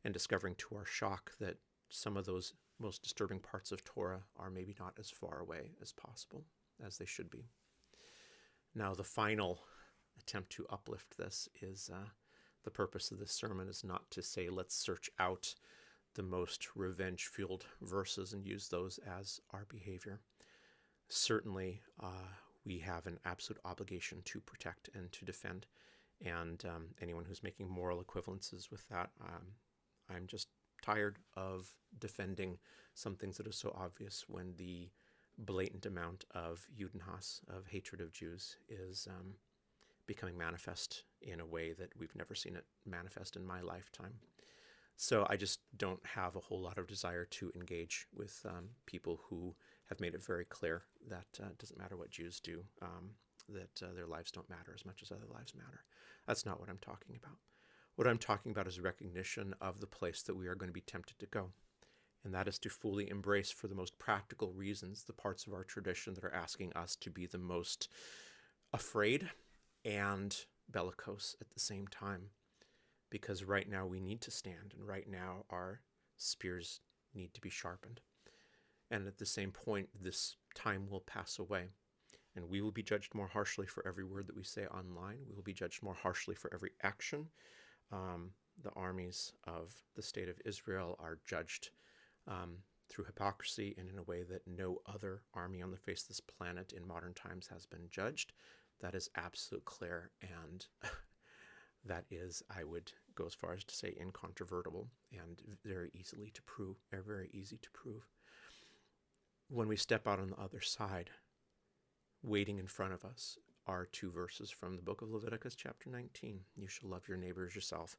S1: and discovering to our shock that some of those most disturbing parts of Torah are maybe not as far away as possible as they should be. Now, the final attempt to uplift this is the purpose of this sermon is not to say, let's search out the most revenge-fueled verses and use those as our behavior. Certainly, we have an absolute obligation to protect and to defend, and anyone who's making moral equivalences with that, I'm just tired of defending some things that are so obvious when the blatant amount of Judenhass, of hatred of Jews, is becoming manifest in a way that we've never seen it manifest in my lifetime. So I just don't have a whole lot of desire to engage with people who have made it very clear that it doesn't matter what Jews do, that their lives don't matter as much as other lives matter. That's not what I'm talking about. What I'm talking about is recognition of the place that we are going to be tempted to go. And that is to fully embrace, for the most practical reasons, the parts of our tradition that are asking us to be the most afraid and bellicose at the same time. Because right now we need to stand, and right now our spears need to be sharpened. And at the same point, this time will pass away. And we will be judged more harshly for every word that we say online. We will be judged more harshly for every action. The armies of the state of Israel are judged through hypocrisy and in a way that no other army on the face of this planet in modern times has been judged. That is absolute clear, and that is, I would go as far as to say, incontrovertible and very easy to prove. When we step out on the other side, waiting in front of us are two verses from the book of Leviticus, chapter 19. You shall love your neighbor as yourself,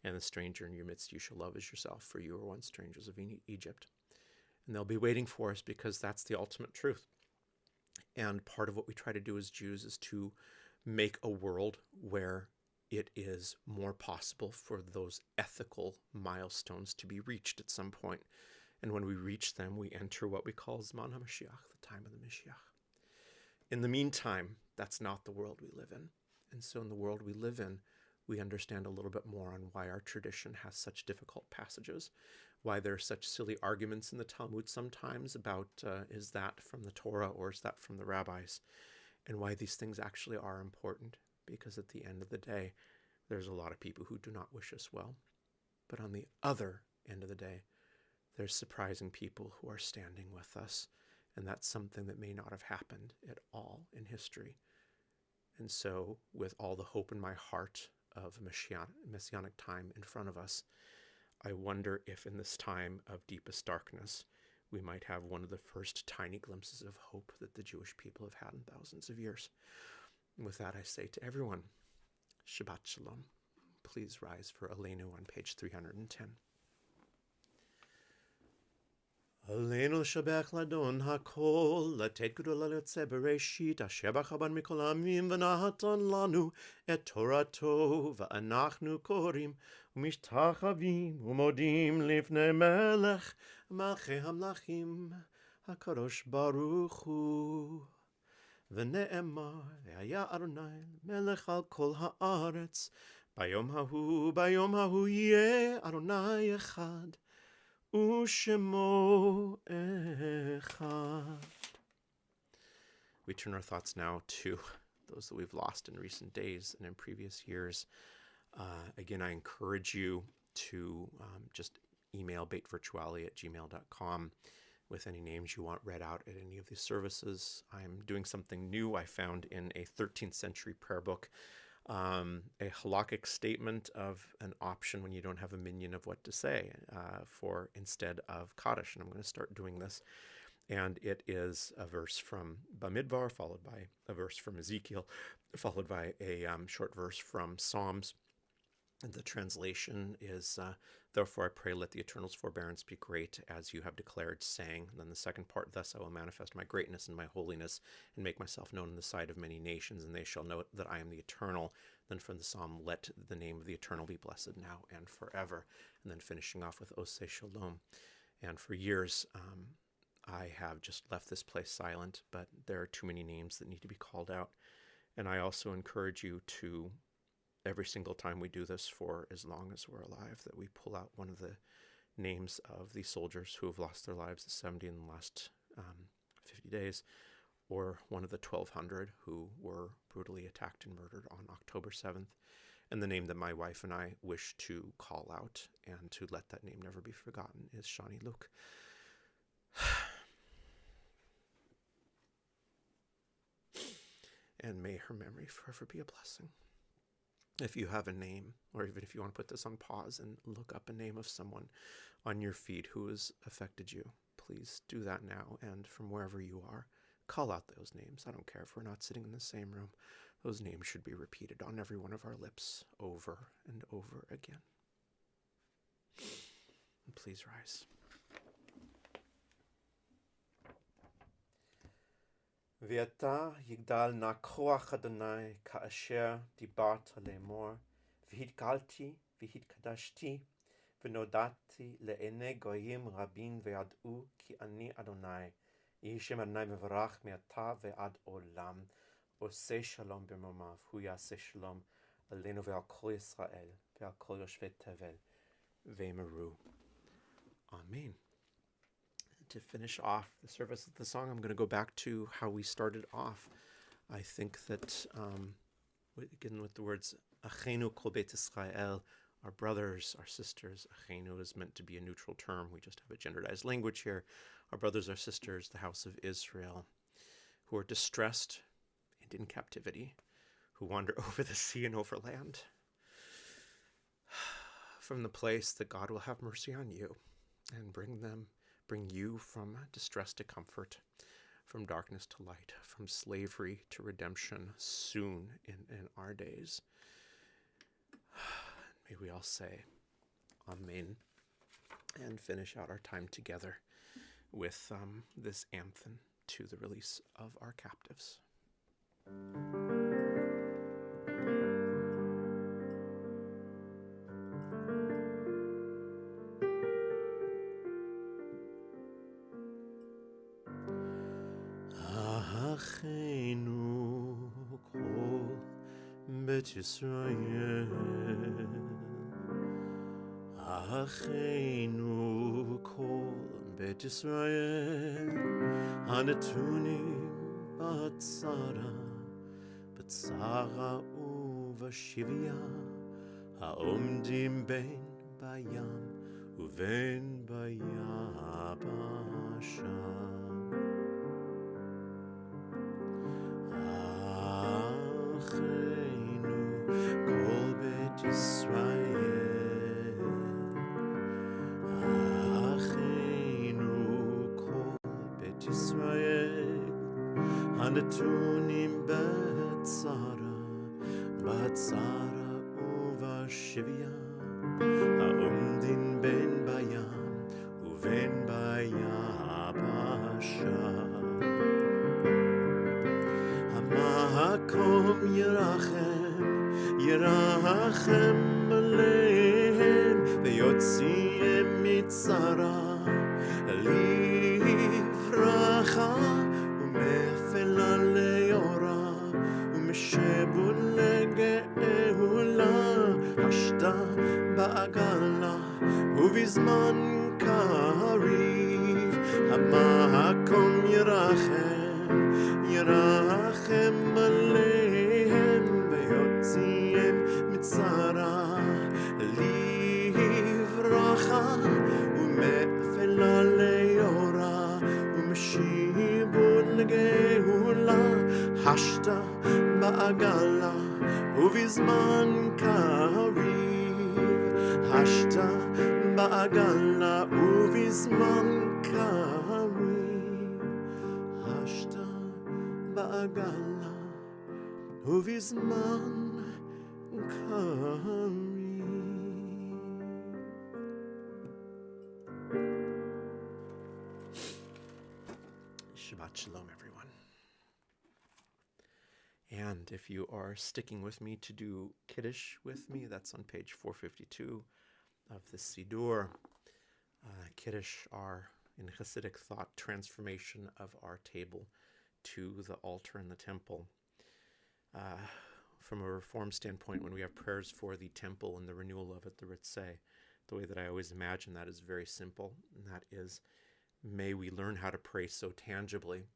S1: and the stranger in your midst you shall love as yourself, for you were once strangers of Egypt. And they'll be waiting for us because that's the ultimate truth. And part of what we try to do as Jews is to make a world where it is more possible for those ethical milestones to be reached at some point. And when we reach them, we enter what we call Zman HaMashiach, the time of the Mashiach. In the meantime, that's not the world we live in. And so in the world we live in, we understand a little bit more on why our tradition has such difficult passages, why there are such silly arguments in the Talmud sometimes about is that from the Torah or is that from the rabbis, and why these things actually are important, because at the end of the day, there's a lot of people who do not wish us well. But on the other end of the day, there's surprising people who are standing with us, and that's something that may not have happened at all in history. And so, with all the hope in my heart of messianic time in front of us, I wonder if in this time of deepest darkness, we might have one of the first tiny glimpses of hope that the Jewish people have had in thousands of years. And with that, I say to everyone, Shabbat Shalom. Please rise for Aleinu on page 310. Aleinu לשבח לאדון הכל, לתת גדולה ליוצא בראשית, השבח הבא מכל העמים, ונתן לנו את תורתו, ואנחנו קוראים ומשתחווים ומודים לפני מלך מלכי המלכים, הקדוש ברוך הוא. ונאמר, והיה אדוני מלך על כל הארץ, ביום ההוא יהיה אדוני אחד. Ushemo echad. We turn our thoughts now to those that we've lost in recent days and in previous years. Again, I encourage you to just email beitvirtuali@gmail.com with any names you want read out at any of these services. I'm doing something new I found in a 13th century prayer book a halakhic statement of an option when you don't have a minyan of what to say for instead of Kaddish. And I'm going to start doing this. And it is a verse from Bamidbar, followed by a verse from Ezekiel, followed by a short verse from Psalms. And the translation is, therefore I pray, let the Eternal's forbearance be great, as you have declared, saying. And then the second part, thus I will manifest my greatness and my holiness, and make myself known in the sight of many nations, and they shall know that I am the Eternal. Then from the psalm, let the name of the Eternal be blessed now and forever. And then finishing off with Oseh Shalom. And for years, I have just left this place silent, but there are too many names that need to be called out. And I also encourage you to, every single time we do this for as long as we're alive, that we pull out one of the names of the soldiers who have lost their lives, the 70 in the last 50 days, or one of the 1,200 who were brutally attacked and murdered on October 7th. And the name that my wife and I wish to call out and to let that name never be forgotten is Shani Luke. And may her memory forever be a blessing. If you have a name, or even if you want to put this on pause and look up a name of someone on your feed who has affected you, please do that now. And from wherever you are, call out those names. I don't care if we're not sitting in the same room. Those names should be repeated on every one of our lips over and over again. And please rise. V'yata yigdal na koach Adonai ka'asher dibart le'emor, v'hitgalti v'hitkadashti, v'nodati le'enei goyim rabin ve'yad'u ki ani Adonai, yehi shem Adonai mevarach me'ata ve'ad olam, oseh shalom b'momav, hu yaseh shalom aleinu ve'al kol Yisrael, ve'al kol yoshvei tevel, ve'meru. Amen. To finish off the service of the song, I'm going to go back to how we started off. I think that, again, with the words, Achenu kol Beit Israel, our brothers, our sisters. Achenu is meant to be a neutral term. We just have a genderized language here. Our brothers, our sisters, the house of Israel, who are distressed and in captivity, who wander over the sea and over land, from the place that God will have mercy on you and bring you from distress to comfort, from darkness to light, from slavery to redemption soon in our days. May we all say Amen and finish out our time together with this anthem to the release of our captives. Achenu kol Beit Yisrael, Achenu kol Beit Yisrael, Hanetunim b'tzara ובשביה, העומדים בין בים ובין ביבשה. אחינו כל בית ישראל, אחינו כל בית ישראל, הנתונים בצרה ובשביה, העומדים בין בים ובין ביבשה. המקום ירחם עליהם ויוציאם מצרה לברכה ומאפלה ליאורה ומשבון לגאולה, השתה בעגלה ובזמן קריב. המקום ירחם עליהם ויוציאם מצרה לברכה ומאפלה ליאורה ומשיבון לגאולה, השתה בעגלה ובזמן Hashta ba'agala uvizman karim. Hashta ba'agala uvizman karim. Shabbat Shalom, everyone. And if you are sticking with me to do Kiddush with me, that's on page 452 of the Siddur. Kiddush are, in Hasidic thought, transformation of our table to the altar in the temple. From a Reform standpoint, when we have prayers for the temple and the renewal of it, the Ritzeh, the way that I always imagine that is very simple, and that is, may we learn how to pray so tangibly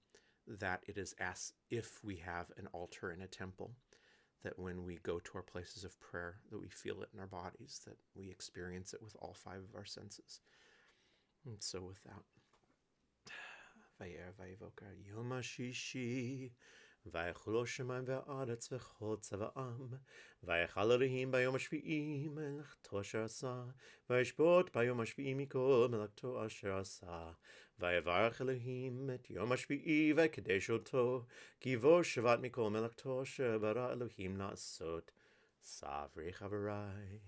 S1: that it is as if we have an altar in a temple, that when we go to our places of prayer, that we feel it in our bodies, that we experience it with all five of our senses. And so with that, Vayer Vayivoka Yom HaShishi, Vayichlo Shemayim ve'aretz v'chol tzava'am, Vayichal Elohim b'yom hashvi'i melachto asher asa, Vayishbot b'yom hashvi'i mikol melachto asher asa, Vayivarach Elohim et yom hashvi'i v'kadesh oto, ki vo shavat mikol melachto asher bara Elohim la'asot, Savrei Chavarai.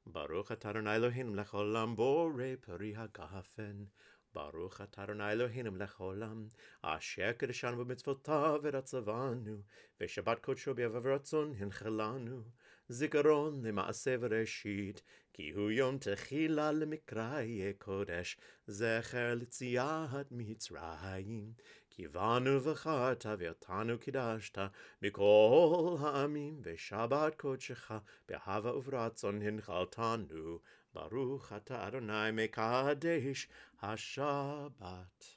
S1: Baruch atah Adonai Eloheinu melech haolam borei peri hagafen. Baruch atah Adonai Eloheinu melech haolam asher kedeshanu b'mitzvotav v'ratzavanu v'shabbat kodsho b'yavav v'ratzon hinchelanu zikaron lema'aseh v'reshit ki hu yom techila lemikrai kodesh zecher l'tziat mitzrayim Kivanu v'chata v'yatanu kidashta mikol ha'amim v'shabbat kodshecha b'hava uvratzon hinchaltanu Baruch atah Adonai mekadesh haShabbat.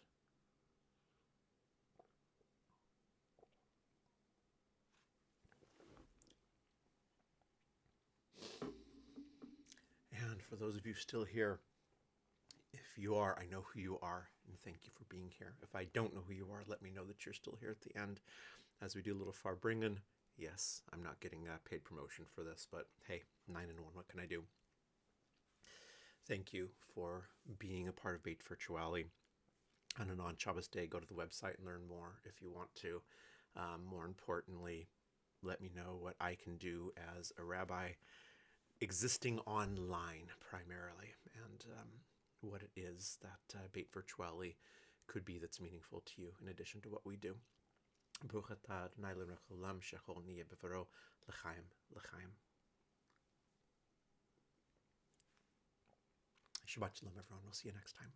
S1: And for those of you still here, if you are, I know who you are, and thank you for being here. If I don't know who you are, let me know that you're still here at the end as we do a little farbringen. Yes, I'm not getting paid promotion for this, but hey, 9 and 1, what can I do? Thank you for being a part of Beit Virtuali. On a non-Shabbos day, go to the website and learn more if you want to. More importantly, let me know what I can do as a rabbi existing online primarily, and what it is that Beit Virtuali could be that's meaningful to you in addition to what we do. Baruch atah Adonai l'melech haolam shechol niyeh b'varo l'chaim l'chaim. Shabbat Shalom, everyone. We'll see you next time.